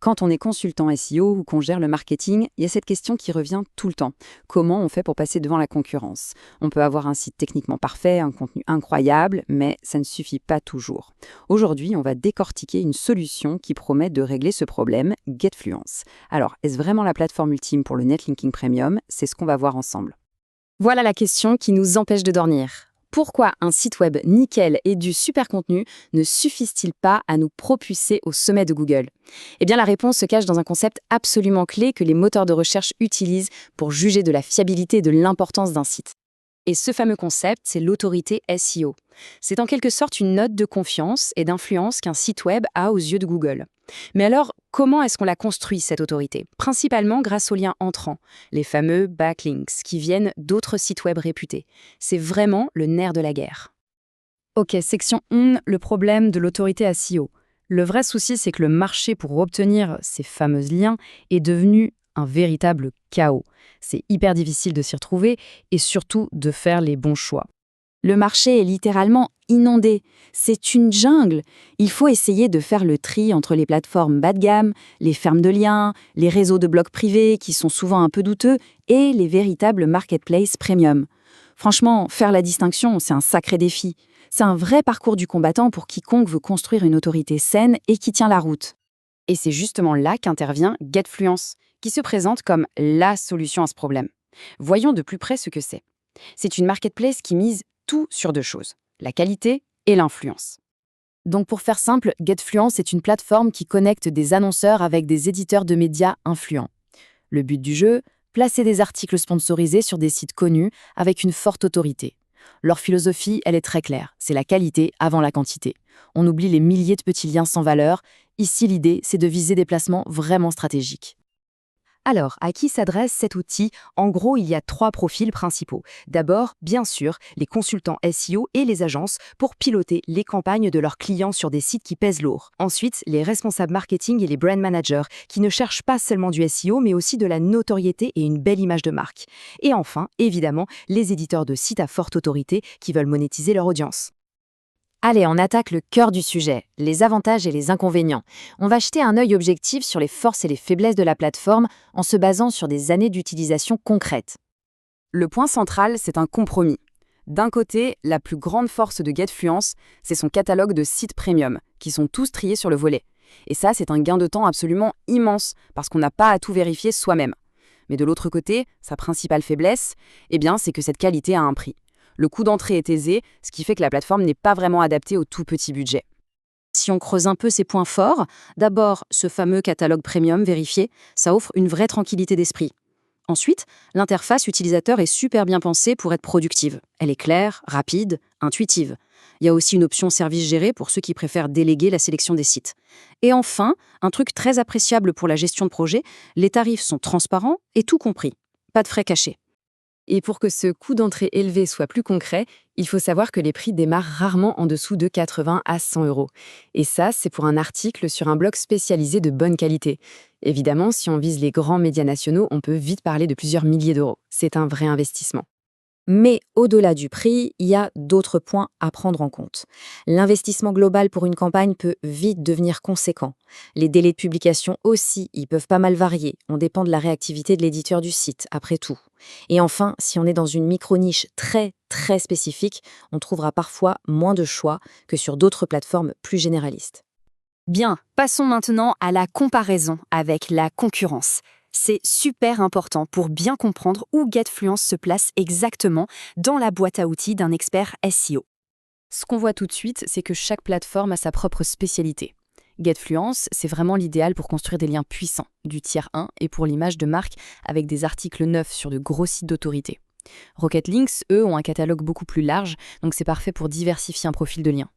Quand on est consultant SEO ou qu'on gère le marketing, il y a cette question qui revient tout le temps. Comment on fait pour passer devant la concurrence? On peut avoir un site techniquement parfait, un contenu incroyable, mais ça ne suffit pas toujours. Aujourd'hui, on va décortiquer une solution qui promet de régler ce problème, GetFluence. Alors, est-ce vraiment la plateforme ultime pour le netlinking premium? C'est ce qu'on va voir ensemble. Voilà la question qui nous empêche de dormir. Pourquoi un site web nickel et du super contenu ne suffisent-ils pas à nous propulser au sommet de Google? Eh bien, la réponse se cache dans un concept absolument clé que les moteurs de recherche utilisent pour juger de la fiabilité et de l'importance d'un site. Et ce fameux concept, c'est l'autorité SEO. C'est en quelque sorte une note de confiance et d'influence qu'un site web a aux yeux de Google. Mais alors, comment est-ce qu'on la construit, cette autorité? Principalement grâce aux liens entrants, les fameux backlinks, qui viennent d'autres sites web réputés. C'est vraiment le nerf de la guerre. Ok, section 1, le problème de l'autorité SEO. Le vrai souci, c'est que le marché pour obtenir ces fameux liens est devenu un véritable chaos. C'est hyper difficile de s'y retrouver et surtout de faire les bons choix. Le marché est littéralement inondé. C'est une jungle. Il faut essayer de faire le tri entre les plateformes bas de gamme, les fermes de liens, les réseaux de blogs privés qui sont souvent un peu douteux et les véritables marketplaces premium. Franchement, faire la distinction, c'est un sacré défi. C'est un vrai parcours du combattant pour quiconque veut construire une autorité saine et qui tient la route. Et c'est justement là qu'intervient GetFluence, qui se présente comme la solution à ce problème. Voyons de plus près ce que c'est. C'est une marketplace qui mise tout sur deux choses, la qualité et l'influence. Donc pour faire simple, GetFluence est une plateforme qui connecte des annonceurs avec des éditeurs de médias influents. Le but du jeu, placer des articles sponsorisés sur des sites connus avec une forte autorité. Leur philosophie, elle est très claire, c'est la qualité avant la quantité. On oublie les milliers de petits liens sans valeur. Ici, l'idée, c'est de viser des placements vraiment stratégiques. Alors, à qui s'adresse cet outil? En gros, il y a 3 profils principaux. D'abord, bien sûr, les consultants SEO et les agences pour piloter les campagnes de leurs clients sur des sites qui pèsent lourd. Ensuite, les responsables marketing et les brand managers qui ne cherchent pas seulement du SEO, mais aussi de la notoriété et une belle image de marque. Et enfin, évidemment, les éditeurs de sites à forte autorité qui veulent monétiser leur audience. Allez, on attaque le cœur du sujet, les avantages et les inconvénients. On va jeter un œil objectif sur les forces et les faiblesses de la plateforme en se basant sur des années d'utilisation concrètes. Le point central, c'est un compromis. D'un côté, la plus grande force de GetFluence, c'est son catalogue de sites premium, qui sont tous triés sur le volet. Et ça, c'est un gain de temps absolument immense, parce qu'on n'a pas à tout vérifier soi-même. Mais de l'autre côté, sa principale faiblesse, c'est que cette qualité a un prix. Le coût d'entrée est aisé, ce qui fait que la plateforme n'est pas vraiment adaptée au tout petit budget. Si on creuse un peu ces points forts, d'abord, ce fameux catalogue premium vérifié, ça offre une vraie tranquillité d'esprit. Ensuite, l'interface utilisateur est super bien pensée pour être productive. Elle est claire, rapide, intuitive. Il y a aussi une option service géré pour ceux qui préfèrent déléguer la sélection des sites. Et enfin, un truc très appréciable pour la gestion de projet, les tarifs sont transparents et tout compris. Pas de frais cachés. Et pour que ce coût d'entrée élevé soit plus concret, il faut savoir que les prix démarrent rarement en dessous de 80 à 100 euros. Et ça, c'est pour un article sur un blog spécialisé de bonne qualité. Évidemment, si on vise les grands médias nationaux, on peut vite parler de plusieurs milliers d'euros. C'est un vrai investissement. Mais au-delà du prix, il y a d'autres points à prendre en compte. L'investissement global pour une campagne peut vite devenir conséquent. Les délais de publication aussi, ils peuvent pas mal varier. On dépend de la réactivité de l'éditeur du site, après tout. Et enfin, si on est dans une micro-niche très spécifique, on trouvera parfois moins de choix que sur d'autres plateformes plus généralistes. Bien, passons maintenant à la comparaison avec la concurrence. C'est super important pour bien comprendre où GetFluence se place exactement dans la boîte à outils d'un expert SEO. Ce qu'on voit tout de suite, c'est que chaque plateforme a sa propre spécialité. GetFluence, c'est vraiment l'idéal pour construire des liens puissants, du tiers 1 et pour l'image de marque avec des articles neufs sur de gros sites d'autorité. Rocket Links, eux, ont un catalogue beaucoup plus large, donc c'est parfait pour diversifier un profil de lien.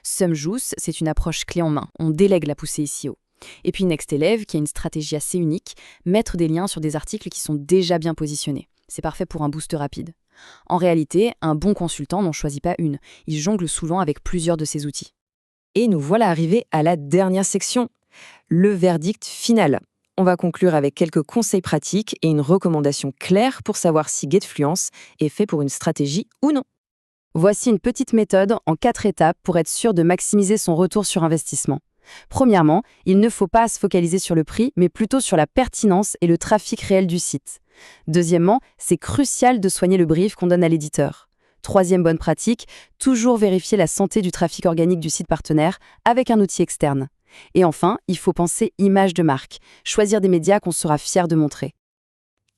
SumJuice, c'est une approche clé en main, on délègue la poussée SEO. Et puis NextElève, qui a une stratégie assez unique, mettre des liens sur des articles qui sont déjà bien positionnés. C'est parfait pour un boost rapide. En réalité, un bon consultant n'en choisit pas une, il jongle souvent avec plusieurs de ces outils. Et nous voilà arrivés à la dernière section, le verdict final. On va conclure avec quelques conseils pratiques et une recommandation claire pour savoir si GetFluence est fait pour une stratégie ou non. Voici une petite méthode en 4 étapes pour être sûr de maximiser son retour sur investissement. Premièrement, il ne faut pas se focaliser sur le prix, mais plutôt sur la pertinence et le trafic réel du site. Deuxièmement, c'est crucial de soigner le brief qu'on donne à l'éditeur. Troisième bonne pratique, toujours vérifier la santé du trafic organique du site partenaire avec un outil externe. Et enfin, il faut penser image de marque, choisir des médias qu'on sera fier de montrer.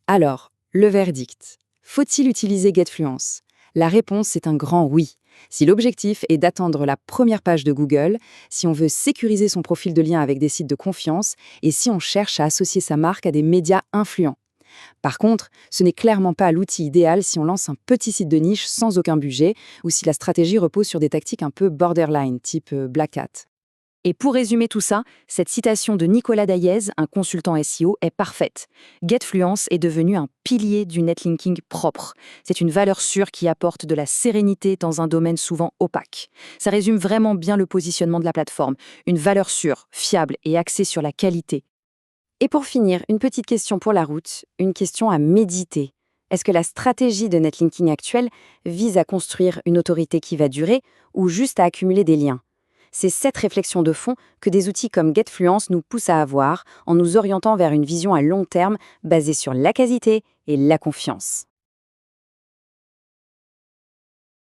Alors, le verdict. Faut-il utiliser GetFluence? La réponse est un grand oui. Si l'objectif est d'atteindre la première page de Google, si on veut sécuriser son profil de lien avec des sites de confiance et si on cherche à associer sa marque à des médias influents. Par contre, ce n'est clairement pas l'outil idéal si on lance un petit site de niche sans aucun budget ou si la stratégie repose sur des tactiques un peu borderline, type Black Hat. Et pour résumer tout ça, cette citation de Nicolas Daillez, un consultant SEO, est parfaite. GetFluence est devenu un pilier du netlinking propre. C'est une valeur sûre qui apporte de la sérénité dans un domaine souvent opaque. Ça résume vraiment bien le positionnement de la plateforme. Une valeur sûre, fiable et axée sur la qualité. Et pour finir, une petite question pour la route, une question à méditer. Est-ce que la stratégie de netlinking actuelle vise à construire une autorité qui va durer ou juste à accumuler des liens ? C'est cette réflexion de fond que des outils comme GetFluence nous poussent à avoir en nous orientant vers une vision à long terme basée sur la qualité et la confiance.